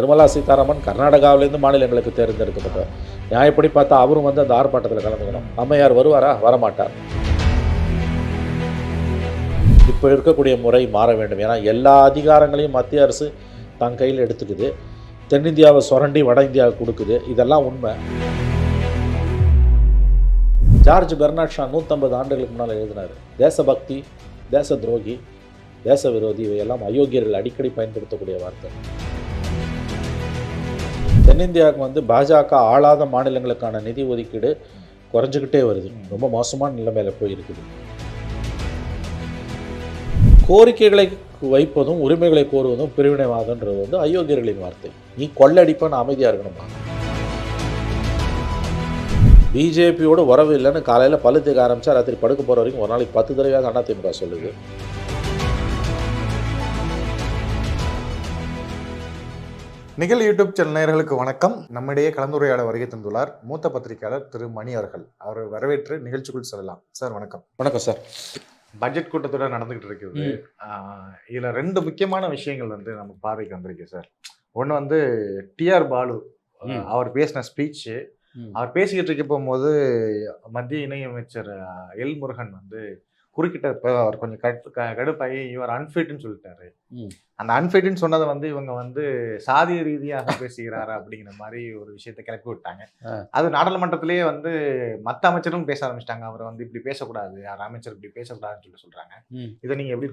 நிர்மலா சீதாராமன் கர்நாடகாவிலேருந்து மாநிலங்களுக்கு தேர்ந்தெடுக்கப்பட்டவர். நியாயப்படி பார்த்தா அவரும் வந்து அந்த ஆர்ப்பாட்டத்தில் கலந்துக்கணும். அம்மையார் வருவாரா? வரமாட்டார். இப்போ இருக்கக்கூடிய முறை மாற வேண்டும். ஏன்னா எல்லா அதிகாரங்களையும் மத்திய அரசு தன் கையில் எடுத்துக்குது. தென்னிந்தியாவை சுரண்டி வட இந்தியாவுக்கு கொடுக்குது. இதெல்லாம் உண்மை. ஜார்ஜ் பெர்னாட் ஷா 150 ஆண்டுகளுக்கு முன்னால் எழுதினார், தேசபக்தி, தேச துரோகி, தேச விரோதி, இவையெல்லாம் அயோக்கியர்கள் அடிக்கடி பயன்படுத்தக்கூடிய வார்த்தை. தென்னிந்தியாவுக்கு வந்து பாஜக ஆளாத மாநிலங்களுக்கான நிதி ஒதுக்கீடு குறைஞ்சிக்கிட்டே வருது. ரொம்ப மோசமான நிலைமையில் போயிருக்குது. கோரிக்கைகளை வைப்பதும் உரிமைகளை கோருவதும் பிரிவினைவாதன்றது வந்து அயோக்கியர்களின் வார்த்தை. நீ கொள்ளடிப்பான்னு அமைதியாக இருக்கணுமா? பிஜேபியோட உறவு இல்லைன்னு காலையில் பல்லு தேக்க ஆரம்பித்தா ராத்திரி படுக்க போகிற வரைக்கும் ஒரு நாளைக்கு 10 தடவையாக அதிமுக சொல்லுது. நிகழ் யூடியூப் சேனல் நேயர்களுக்கு வணக்கம். நம்மிடையே கலந்துரையாட வருகை தந்துள்ளார் மூத்த பத்திரிகையாளர் திரு மணி அவர்கள். அவர் வரவேற்று நிகழ்ச்சிக்குள் செல்லலாம். சார் வணக்கம். வணக்கம் சார். பட்ஜெட் கூட்டத்தொடர் நடந்துகிட்டு இருக்குது. இதுல 2 முக்கியமான விஷயங்கள் வந்து நமக்கு பார்வைக்கு வந்திருக்கு சார். ஒன்று வந்து டிஆர் பாலு அவர் பேசின ஸ்பீச்சு. அவர் பேசிக்கிட்டு இருக்க போகும்போது மத்திய இணையமைச்சர் எல் முருகன் வந்து குறுக்கிட்ட அவர் கொஞ்சம் கடுப்பாகி இவர் அன்ஃபிட்னு சொல்லிட்டாரு. அந்த அன்ஃபிட்னு சொன்னதை வந்து இவங்க வந்து சாதி ரீதியாக பேசுகிறாரா அப்படிங்கிற மாதிரி ஒரு விஷயத்தை கிளப்பி விட்டாங்க. அது நாடாளுமன்றத்திலேயே வந்து மற்ற அமைச்சரும் பேச ஆரம்பிச்சிட்டாங்க. அவர் வந்து இப்படி பேசக்கூடாது, யார் அமைச்சர் இப்படி பேசக்கூடாதுன்னு சொல்றாங்க. இதை நீங்க எப்படி?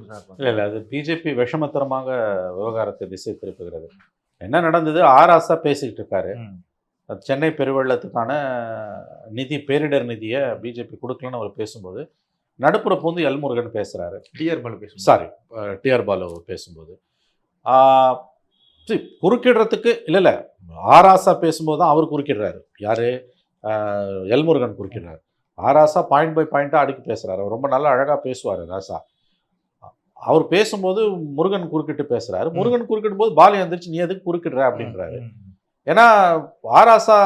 இல்லை, அது பிஜேபி விஷமத்தரமாக விவகாரத்தை திசை திருப்புகிறது. என்ன நடந்தது? ஆராசா பேசிக்கிட்டு இருக்காரு. சென்னை பெருவெள்ளத்துக்கான நிதி, பேரிடர் நிதியை பிஜேபி கொடுக்கலன்னு அவர் பேசும்போது நடுப்புற பூந்து எல் முருகன் பேசுகிறாரு. டிஆர் பாலு பேசும்போது குறுக்கிடுறதுக்கு இல்லை ஆராசா பேசும்போது தான் அவர் குறுக்கிடுறாரு. யார்? எல் முருகன் குறுக்கிடுறாரு. ஆராசா பாயிண்ட் பை பாயிண்ட்டாக அடுக்கி பேசுகிறாரு. அவர் ரொம்ப நல்லா அழகாக பேசுவார் ராசா. அவர் பேசும்போது முருகன் குறுக்கிட்டு பேசுகிறாரு. முருகன் குறுக்கிடும் போது பாலு எந்திரிச்சு நீ எதுக்கு குறுக்கிடுற அப்படின்றாரு. ஏன்னா ஆராசா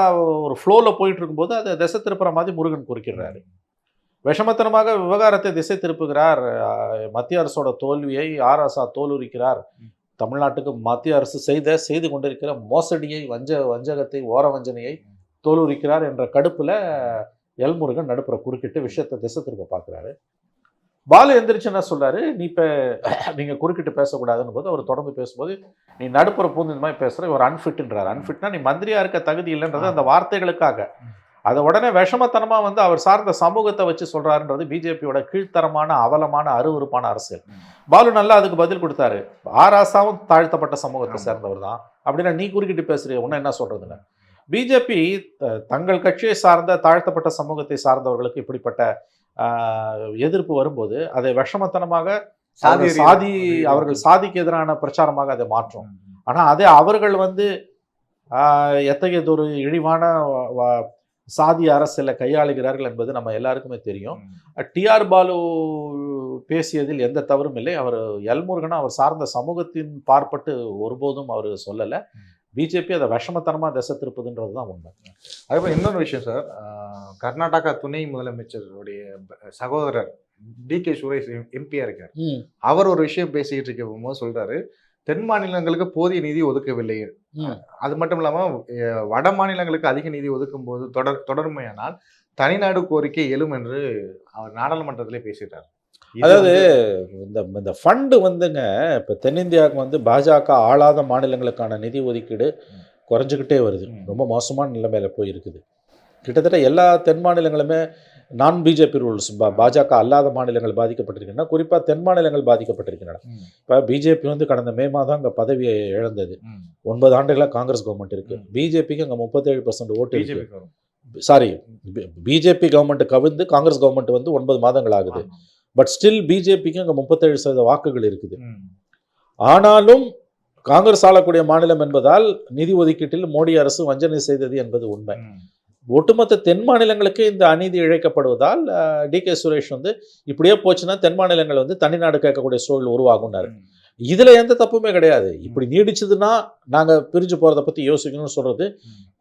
ஒரு ஃப்ளோவில் போயிட்டு இருக்கும்போது அதை திசை திருப்புற மாதிரி முருகன் குறுக்கிடுறாரு. விஷமத்தனமாக விவகாரத்தை திசை திருப்புகிறார். மத்திய அரசோட தோல்வியை ஆராசா தோலுரிக்கிறார். தமிழ்நாட்டுக்கு மத்திய அரசு செய்து கொண்டிருக்கிற மோசடியை, வஞ்சகத்தை, ஓர வஞ்சனையை தோலுரிக்கிறார் என்ற கடுப்பில் எல் முருகன் நடுப்புற குறுக்கிட்டு விஷயத்தை திசை திருப்ப பார்க்குறாரு. பாலு எந்திரிச்சு என்ன சொல்கிறாரு, நீ இப்போ நீங்கள் குறுக்கிட்டு பேசக்கூடாதுன்னு போது அவர் தொடர்ந்து பேசும்போது நீ நடுப்புற பூந்து இந்த மாதிரி பேசுகிற இவர் அன்ஃபிட்ன்றார். அன்ஃபிட்னா நீ மந்திரியாக இருக்க தகுதி இல்லைன்றது அந்த வார்த்தைகளுக்காக. அதை உடனே விஷமத்தனமாக வந்து அவர் சார்ந்த சமூகத்தை வச்சு சொல்கிறாருன்றது பிஜேபியோட கீழ்த்தரமான, அவலமான, அருவருப்பான அரசியல். பாலு நல்லா அதுக்கு பதில் கொடுத்தாரு. ஆராசாவும் தாழ்த்தப்பட்ட சமூகத்தை சேர்ந்தவர் தான். அப்படின்னா நீ குறுக்கிட்டு பேசுறிய ஒன்றும் என்ன சொல்கிறதுங்க? பிஜேபி தங்கள் கட்சியை சார்ந்த தாழ்த்தப்பட்ட சமூகத்தை சார்ந்தவர்களுக்கு இப்படிப்பட்ட எதிர்ப்பு வரும்போது அதை விஷமத்தனமாக அவர்கள் சாதிக்கு எதிரான பிரச்சாரமாக அதை மாற்றும். ஆனால் அதே அவர்கள் வந்து எத்தகையதொரு இழிவான சாதி அரசியலை கையாளுகிறார்கள் என்பது நம்ம எல்லாருக்குமே தெரியும். டிஆர் பாலு பேசியதில் எந்த தவறும் இல்லை. அவர் எல் முருகன் அவர் சார்ந்த சமூகத்தின் பார்ப்பட்டு ஒருபோதும் அவர் சொல்லலை. பிஜேபி அதை விஷமத்தனமாக திசை திருப்புதுன்றது தான் உண்மை. அதேபோல் இன்னொரு விஷயம் சார், கர்நாடகா துணை முதலமைச்சருடைய சகோதரர் DK சுரேஷ் எம்பியா இருக்கார். அவர் ஒரு விஷயம் பேசிக்கிட்டு இருக்க போகும்போது சொல்றாரு, தென் மாநிலங்களுக்கு போதிய நிதி ஒதுக்கவில்லை. அது மட்டும் இல்லாமல் வட மாநிலங்களுக்கு அதிக நிதி ஒதுக்கும் போது தொடர்மையானால் தனிநாடு கோரிக்கை எழும் என்று அவர் நாடாளுமன்றத்திலே பேசிட்டார். அதாவது இந்த ஃபண்டு வந்துங்க இப்போ தென்னிந்தியாவுக்கு வந்து பாஜக ஆளாத மாநிலங்களுக்கான நிதி ஒதுக்கீடு குறைஞ்சிக்கிட்டே வருது. ரொம்ப மோசமான நிலைமையில் போயிருக்குது. கிட்டத்தட்ட எல்லா தென் மாநிலங்களுமே நான் பிஜேபி ரூல்ஸ், பாஜக அல்லாத மாநிலங்கள் பாதிக்கப்பட்டிருக்கின்றன. குறிப்பாக தென் மாநிலங்கள் பாதிக்கப்பட்டிருக்கின்றன. இப்போ பிஜேபி வந்து கடந்த மே மாதம் அங்கே பதவியை இழந்தது. 9 ஆண்டுகளாக காங்கிரஸ் கவர்மெண்ட் இருக்குது. பிஜேபிக்கு அங்கே 37% ஓட்டு இருக்குது. பிஜேபி கவர்மெண்ட் கவிழ்ந்து காங்கிரஸ் கவர்மெண்ட் வந்து 9 மாதங்கள் ஆகுது. பட் ஸ்டில் பிஜேபிக்கு அங்கே 37% வாக்குகள் இருக்குது. ஆனாலும் காங்கிரஸ் ஆளக்கூடிய மாநிலம் என்பதால் நிதி ஒதுக்கீட்டில் மோடி அரசு வஞ்சனை செய்தது என்பது உண்மை. ஒட்டுமொத்த தென் மாநிலங்களுக்கு இந்த அநீதி இழைக்கப்படுவதால் DK சுரேஷ் வந்து இப்படியே போச்சுன்னா தென் மாநிலங்கள் வந்து தனிநாடு கேட்கக்கூடிய சூழல் உருவாகும்னாரு. இதில் எந்த தப்புமே கிடையாது. இப்படி நீடிச்சதுன்னா நாங்கள் பிரிஞ்சு போகிறத பற்றி யோசிக்கணும்னு சொல்கிறது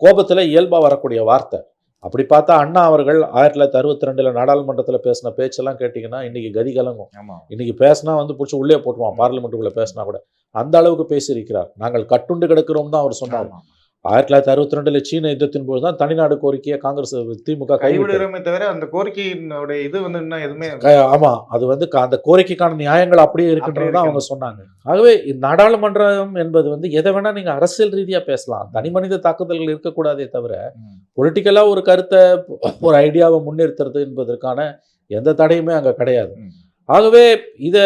கோபத்தில் இயல்பாக வரக்கூடிய வார்த்தை. அப்படி பார்த்தா அண்ணா அவர்கள் 1962 நாடாளுமன்றத்தில் பேசின பேச்செல்லாம் கேட்டிங்கன்னா இன்னைக்கு கதி கலங்கும். ஆமா. இன்னைக்கு பேசினா வந்து பிடிச்சி உள்ளே போட்டுருவான், பார்லிமெண்ட்டுக்குள்ளே பேசினா கூட. அந்த அளவுக்கு பேசியிருக்கிறார். நாங்கள் கட்டுண்டு கிடக்கிறோம் தான் அவர் சொன்னார். ஆமா. 1962 சீன யுத்தத்தின் போது தான் தனிநாடு கோரிக்கையை காங்கிரஸ் திமுக கைவிட்டது. கைவிடுறோமே தவிர அந்த கோரிக்கையினுடைய இது வந்து இன்னும் எதுவுமே ஆமா, அது வந்து அந்த கோரிக்கைக்கான நியாயங்கள் அப்படியே இருக்கின்றது தான் அவங்க சொன்னாங்க. ஆகவே நாடாளுமன்றம் என்பது வந்து எதை வேணா நீங்க அரசியல் ரீதியா பேசலாம், தனி மனித தாக்குதல்கள் இருக்கக்கூடாதே தவிர பொலிட்டிக்கலா ஒரு கருத்தை, ஒரு ஐடியாவை முன்னிறுத்துறது என்பதற்கான எந்த தடையுமே அங்க கிடையாது. ஆகவே இதை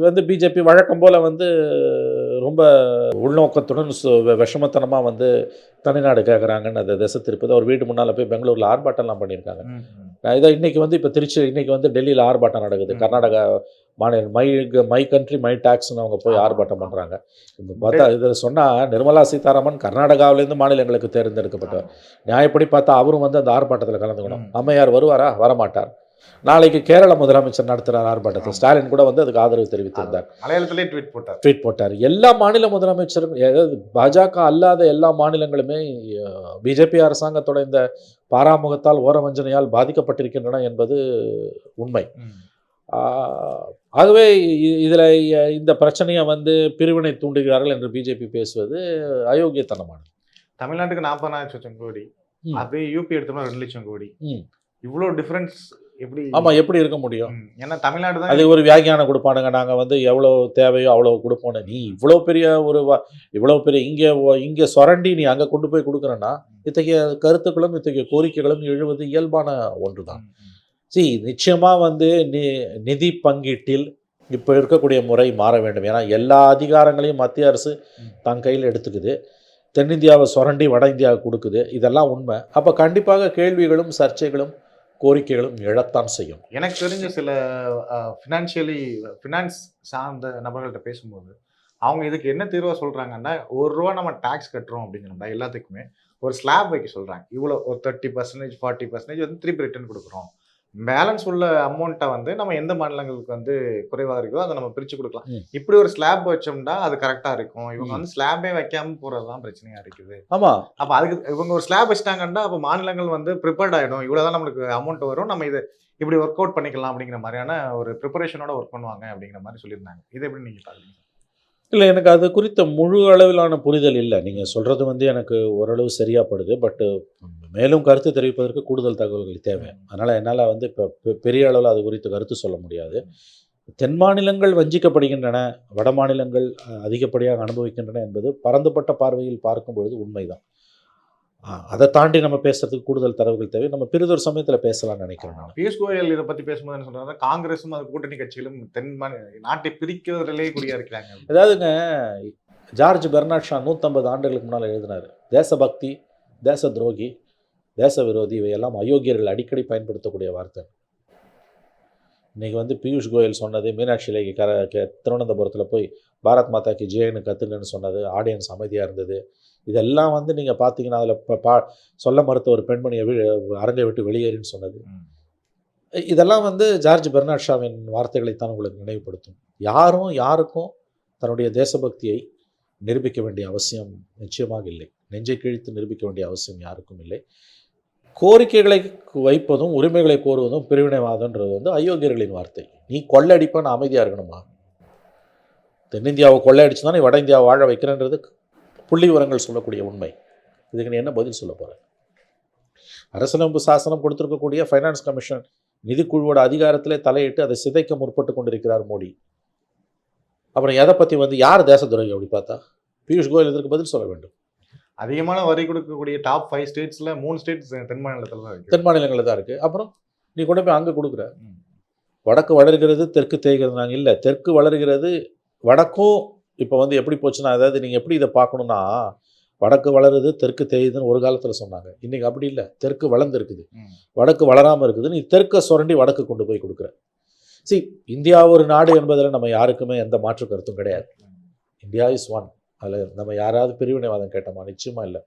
வந்து பிஜேபி வழக்கம் போல வந்து ரொம்ப உள்நோக்கத்துடன் விஷமத்தனமாக வந்து தனிநாடு கேட்குறாங்கன்னு அதை திசை திருப்பது. அவர் வீட்டு முன்னால் போய் பெங்களூரில் ஆர்ப்பாட்டம்லாம் பண்ணியிருக்காங்க. இதை இன்னைக்கு வந்து இப்போ திருச்சி இன்னைக்கு வந்து டெல்லியில் ஆர்ப்பாட்டம் நடக்குது. கர்நாடகா மாநிலம் மை கண்ட்ரி மை டாக்ஸ்ன்னு அவங்க போய் ஆர்ப்பாட்டம் பண்ணுறாங்க. இப்போ பார்த்தா இதில் சொன்னால் நிர்மலா சீதாராமன் கர்நாடகாவிலேருந்து மாநிலங்களுக்கு தேர்ந்தெடுக்கப்பட்டவர். நியாயப்படி பார்த்தா அவரும் வந்து அந்த ஆர்ப்பாட்டத்தில் கலந்துக்கணும். அம்மையார் வருவாரா? வரமாட்டார். நாளைக்கு கேரள முதலமைச்சர் நடத்துகிறார் ஆர்ப்பாட்டத்தை. ஸ்டாலின் கூட வந்து அதுக்கு ஆதரவு தெரிவித்திருந்தார். மலையாளத்திலே ட்வீட் போட்டார். எல்லா மாநில முதலமைச்சரும், அதாவது பாஜக அல்லாத எல்லா மாநிலங்களுமே பிஜேபி அரசாங்கத்தோட இந்த பாராமுகத்தால் ஓரவஞ்சனையால் பாதிக்கப்பட்டிருக்கின்றன என்பது உண்மை. ஆகவே இதில் இந்த பிரச்சனையை வந்து பிரிவினை தூண்டுகிறார்கள் என்று பிஜேபி பேசுவது அயோக்கியத்தனமானது. தமிழ்நாட்டுக்கு 40,000 கோடி, அது யூபி எடுத்தோம்னா 2 லட்சம் கோடி. இவ்வளோ டிஃபரன்ஸ் எப்படி இருக்க முடியும்? ஏன்னா தமிழ்நாடு தான் அது ஒரு வியாக்கியானம் கொடுப்பானுங்க. நாங்கள் வந்து எவ்வளோ தேவையோ அவ்வளோ கொடுப்போம். நீ இவ்வளோ பெரிய இங்கே சொரண்டி நீ அங்கே கொண்டு போய் கொடுக்குறேன்னா இத்தகைய கருத்துக்களும் இத்தகைய கோரிக்கைகளும் எழுவது இயல்பான ஒன்று தான். நிச்சயமாக வந்து நிதி பங்கீட்டில் இப்போ இருக்கக்கூடிய முறை மாற வேண்டும். ஏன்னா எல்லா அதிகாரங்களையும் மத்திய அரசு தன் கையில் எடுத்துக்குது. தென்னிந்தியாவை சொரண்டி வட இந்தியாவுக்கு கொடுக்குது. இதெல்லாம் உண்மை. அப்போ கண்டிப்பாக கேள்விகளும் சர்ச்சைகளும் கோரிக்கைகளும் எழத்தான் செய்யும். எனக்கு தெரிஞ்ச சில ஃபினான்ஸ் சார்ந்த நபர்கள்ட்ட பேசும்போது அவங்க இதுக்கு என்ன தீர்வாக சொல்கிறாங்கன்னா, ₹1 நம்ம டேக்ஸ் கட்டுறோம் அப்படிங்கிறோம்னா எல்லாத்துக்குமே ஒரு ஸ்லாப் வைக்க சொல்கிறாங்க. இவ்வளோ ஒரு 30%, 40% வந்து திருப்பி ரிட்டர்ன் கொடுக்குறோம். பேலன்ஸ் உள்ள அமௌண்ட்டை வந்து நம்ம எந்த மாநிலங்களுக்கு வந்து குறைவாக இருக்குதோ அதை நம்ம பிரித்து கொடுக்கலாம். இப்படி ஒரு ஸ்லாப் வச்சோம்னா அது கரெக்டாக இருக்கும். இவங்க வந்து ஸ்லாபே வைக்காமல் போகிறது தான் பிரச்சனையாக இருக்குது. ஆமாம், அப்போ அதுக்கு இவங்க ஒரு ஸ்லாப் வச்சிட்டாங்கன்னா அப்போ மாநிலங்கள் வந்து ப்ரிப்பேர்ட் ஆகிடும். இவ்வளோ தான் நம்மளுக்கு அமௌண்ட் வரும், நம்ம இதை இப்படி ஒர்க் அவுட் பண்ணிக்கலாம் அப்படிங்கிற மாதிரியான ஒரு ப்ரிப்பரேஷனோட ஒர்க் பண்ணுவாங்க அப்படிங்கிற மாதிரி சொல்லியிருந்தாங்க. இதை எப்படி நீங்கள் பார்க்குறீங்க? இல்லை, எனக்கு அது குறித்த முழு அளவிலான புரிதல் இல்லை. நீங்கள் சொல்கிறது வந்து எனக்கு ஓரளவு சரியாகப்படுது. பட்டு மேலும் கருத்து தெரிவிப்பதற்கு கூடுதல் தகவல்கள் தேவை. அதனால் என்னால் வந்து இப்போ பெரிய அளவில் அது குறித்து கருத்து சொல்ல முடியாது. தென் மாநிலங்கள் வஞ்சிக்கப்படுகின்றன, வட மாநிலங்கள் அதிகப்படியாக அனுபவிக்கின்றன என்பது பரந்துபட்ட பார்வையில் பார்க்கும் பொழுது உண்மைதான். அதை தாண்டி நம்ம பேசுறதுக்கு கூடுதல் தரவுகள் தேவை. நம்ம பிறிதொரு சமயத்தில் பேசலாம்னு நினைக்கிறேன். பியூஷ் கோயல் இதை பற்றி பேசும்போது என்ன சொல்றாங்க, காங்கிரஸும் அது கூட்டணி கட்சிகளும் நாட்டை பிரிக்கிறதுலே கூடியா இருக்கிறாங்க. அதாவதுங்க, ஜார்ஜ் பெர்னாட் ஷா 150 ஆண்டுகளுக்கு முன்னால் எழுதினார், தேசபக்தி, தேச துரோகி, தேச விரோதி இவையெல்லாம் அயோக்கியர்கள் அடிக்கடி பயன்படுத்தக்கூடிய வார்த்தை. இன்றைக்கி வந்து பியூஷ் கோயல் சொன்னது, மீனாட்சி லேகி திருவனந்தபுரத்தில் போய் பாரத் மாதா கி ஜெயன்னு கற்றுங்கன்னு சொன்னது, ஆடியன்ஸ் அமைதியாக இருந்தது. இதெல்லாம் வந்து நீங்கள் பார்த்தீங்கன்னா அதில் சொல்ல மறுத்த ஒரு பெண்மணியை அரங்கை விட்டு வெளியேறின்னு சொன்னது, இதெல்லாம் வந்து ஜார்ஜ் பெர்னாட் ஷாவின் வார்த்தைகளைத்தான் உங்களுக்கு நினைவுபடுத்தும். யாருக்கும் தன்னுடைய தேசபக்தியை நிரூபிக்க வேண்டிய அவசியம் நிச்சயமாக இல்லை. நெஞ்சை கிழித்து நிரூபிக்க வேண்டிய அவசியம் யாருக்கும் இல்லை. கோரிக்கைகளை வைப்பதும் உரிமைகளை கோருவதும் பிரிவினைவாதன்றது வந்து அயோக்கியர்களின் வார்த்தை. நீ கொள்ளையடிப்ப நான் அமைதியாக இருக்கணுமா? தென்னிந்தியாவை கொள்ளையடிச்சு தான் நீ வட இந்தியாவை வாழ வைக்கிறேன்றது புள்ளி விவரங்கள் சொல்லக்கூடிய உண்மை. இதுக்கு நீ என்ன பதில் சொல்ல போகிற? அரசியலமைப்பு சாசனம் கொடுத்துருக்கக்கூடிய ஃபைனான்ஸ் கமிஷன் நிதிக்குழுவோட அதிகாரத்திலே தலையிட்டு அதை சிதைக்க முற்பட்டு கொண்டிருக்கிறார் மோடி. அப்புறம் எதை பற்றி வந்து யார் தேச துரோகி? அப்படி பார்த்தா பியூஷ் கோயல் இதற்கு பதில் சொல்ல வேண்டும். அதிகமான வரி கொடுக்கக்கூடிய டாப் 5 ஸ்டேட்ஸில் 3 ஸ்டேட்ஸ் தென் மாநிலத்தில் தான் இருக்குது. தென் மாநிலங்களில் தான் இருக்குது. அப்புறம் நீ கொண்டு போய் அங்கே கொடுக்குற. வடக்கு வளர்கிறது, தெற்கு தேய்கிறது. நாங்கள் இல்லை, தெற்கு வளர்கிறது, வடக்கும் இப்போ வந்து எப்படி போச்சுன்னா, அதாவது நீங்கள் எப்படி இதை பார்க்கணுன்னா, வடக்கு வளருது தெற்கு தேயுதுன்னு ஒரு காலத்தில் சொன்னாங்க. இன்றைக்கி அப்படி இல்லை, தெற்கு வளர்ந்து இருக்குது, வடக்கு வளராமல் இருக்குது. நீ தெற்கை சுரண்டி வடக்கு கொண்டு போய் கொடுக்குற. இந்தியா ஒரு நாடு என்பதில் நம்ம யாருக்குமே எந்த மாற்று கருத்தும் கிடையாது. India is one. அதில் நம்ம யாராவது பிரிவினைவாதம் கேட்டோமா? நிச்சயமாக இல்லை.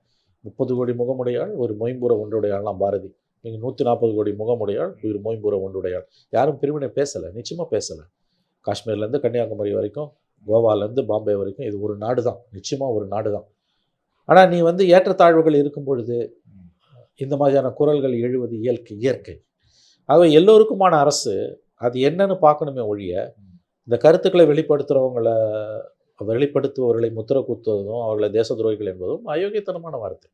30 கோடி முகமுடையாள் ஒரு மொயம்புற ஒன்றுடையாள்லாம் பாரதி. நீங்கள் 140 கோடி முகமுடையாள் ஒரு மொயம்புற ஒன்றுடையாள். யாரும் பிரிவினை பேசலை, நிச்சயமாக பேசலை. காஷ்மீர்லேருந்து கன்னியாகுமரி வரைக்கும், கோவாலேருந்து பாம்பே வரைக்கும் இது ஒரு நாடு தான், நிச்சயமாக ஒரு நாடு தான். ஆனால் நீ வந்து ஏற்றத்தாழ்வுகள் இருக்கும் பொழுது இந்த மாதிரியான குரல்கள் எழுவது இயற்கை. ஆகவே எல்லோருக்குமான அரசு அது என்னன்னு பார்க்கணுமே ஒழிய, இந்த கருத்துக்களை வெளிப்படுத்துபவர்களை முத்திர குத்துவதும், அவர்களை தேச துரோகிகள் என்பதும் அயோக்கியத்தனமான வார்த்தை.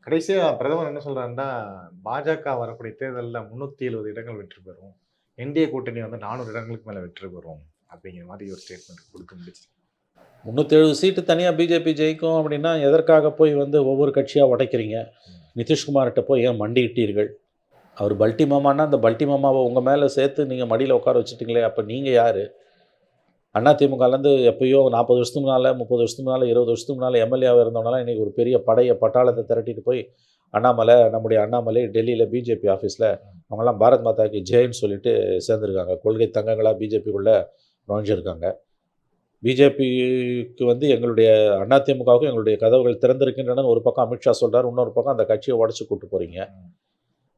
கடைசியா பிரதமர் என்ன சொல்றாருன்னா, பாஜக வரக்கூடிய தேர்தலில் 370 இடங்கள் வெற்றி பெறும், என்டிஏ கூட்டணி வந்து 400 இடங்களுக்கு மேல வெற்றி பெறும் அப்படிங்கிற மாதிரி ஒரு ஸ்டேட்மெண்ட் கொடுக்க முடிச்சு. 370 சீட்டு தனியாக பிஜேபி ஜெயிக்கும் அப்படின்னா எதற்காக போய் வந்து ஒவ்வொரு கட்சியாக உடைக்கிறீங்க? நிதிஷ்குமார்கிட்ட போய் ஏன் மண்டியிட்டீர்கள்? அவர் பல்டி மாமான்னா அந்த பல்டி மாமாவை உங்கள் மேலே சேர்த்து நீங்கள் மடியில் உட்கார வச்சுட்டிங்களே, அப்போ நீங்கள் யார்? அதிமுகலேருந்து எப்பயோ 40 வருஷத்துக்கு முன்னால், 30 வருஷத்துக்கு முன்னால், 20 வருஷத்துக்கு முன்னால் எம்எல்ஏவாக இருந்தவனால இன்றைக்கி ஒரு பெரிய பட்டாளத்தை திரட்டிட்டு போய் நம்முடைய அண்ணாமலை டெல்லியில் பிஜேபி ஆஃபீஸில் அவங்கெல்லாம் பாரத் மாதாக்கு ஜெயின்னு சொல்லிட்டு சேர்ந்துருக்காங்க. கொள்கை தங்கங்களாக பிஜேபிக்குள்ளே நுழைஞ்சிருக்காங்க. பிஜேபிக்கு வந்து எங்களுடைய அதிமுகவுக்கும் எங்களுடைய கதவுகள் திறந்திருக்கின்றன ஒரு பக்கம் அமித்ஷா சொல்கிறார், இன்னொரு பக்கம் அந்த கட்சியை உடச்சி கூட்டு போகிறீங்க.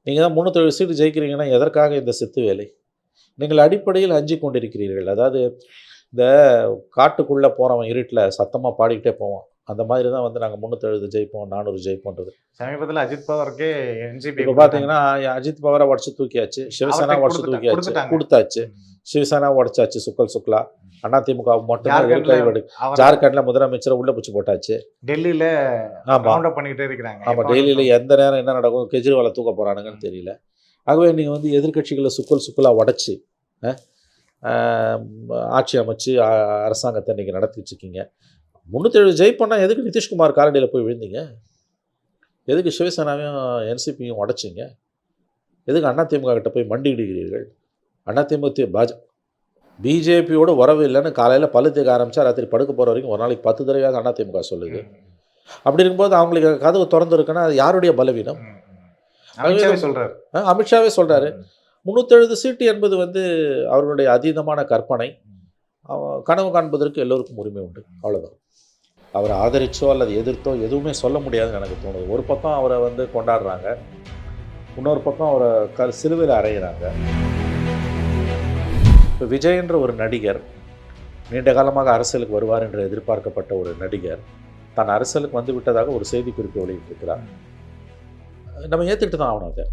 நீங்கள் தான் 370 சீட்டு ஜெயிக்கிறீங்கன்னா எதற்காக இந்த சித்து வேலை? நீங்கள் அடிப்படையில் அஞ்சி கொண்டிருக்கிறீர்கள். அதாவது இந்த காட்டுக்குள்ளே போகிறவன் இருட்டில் சத்தமாக பாடிக்கிட்டே போவான். அந்த மாதிரி தான் வந்து நாங்கள் 370 ஜெயிப்போம், 400 ஜெயிப்போன்றது. சமீபத்தில் அஜித் பவாருக்கே என்சிபி இப்போ பார்த்தீங்கன்னா அஜித் பவாரை உடச்சி தூக்கியாச்சு, சிவசேனா உடச்சி தூக்கியாச்சு, கொடுத்தாச்சு. சிவசேனா உடச்சாச்சு, சுக்லா. அதிமுக மட்டும் கைவிடு. ஜார்க்கண்டில் முதலமைச்சரை உள்ள பிடிச்சி போட்டாச்சு. டெல்லியில் ஆமாம் பண்ணிக்கிட்டே இருக்கிறாங்க. ஆமாம், டெல்லியில் எந்த நேரம் என்ன நடக்கும், கெஜ்ரிவாலை தூக்க போகிறானுங்கன்னு தெரியல. ஆகவே நீங்கள் வந்து எதிர்கட்சிகளை சுக்கலாக உடச்சி ஆட்சி அமைச்சு அரசாங்கத்தை நீங்கள் நடத்திட்டுருக்கீங்க. 370 ஜெயிப்போன்னா எதுக்கு நிதிஷ்குமார் காலடியில் போய் விழுந்தீங்க? எதுக்கு சிவசேனாவையும் என்சிபியும் உடைச்சிங்க? எதுக்கு அதிமுக கிட்ட போய் மண்டியிடுகிறீர்கள்? அதிமுக பிஜேபியோட உறவு இல்லைன்னு காலையில் பல்லு தேக்க ஆரம்பித்தா ராத்திரி படுக்க போகிற வரைக்கும் ஒரு நாளைக்கு 10 தடவையாக அதிமுக சொல்லுது. அப்படி இருக்கும்போது அவங்களுக்கு கதவு திறந்துருக்குன்னா அது யாருடைய பலவீனம்? அமித்ஷாவே சொல்கிறாரு. 370 சீட்டு என்பது வந்து அவர்களுடைய அதீதமான கற்பனை. கனவு காண்பதற்கு எல்லோருக்கும் உரிமை உண்டு, அவ்வளோதான். அவரை ஆதரிச்சோ அல்லது எதிர்த்தோ எதுவுமே சொல்ல முடியாதுன்னு எனக்கு தோணுது. ஒரு பக்கம் அவரை வந்து கொண்டாடுறாங்க, இன்னொரு பக்கம் அவரை சிலுவையில் அறையிறாங்க. இப்போ விஜயன்ற ஒரு நடிகர், நீண்ட காலமாக அரசியலுக்கு வருவார் என்று எதிர்பார்க்கப்பட்ட ஒரு நடிகர் தான் அரசியலுக்கு வந்து விட்டதாக ஒரு செய்திக்குறிப்பு வெளியிட்டிருக்கிறார். நம்ம ஏற்றுக்கிட்டு தான் ஆகணும் அதை.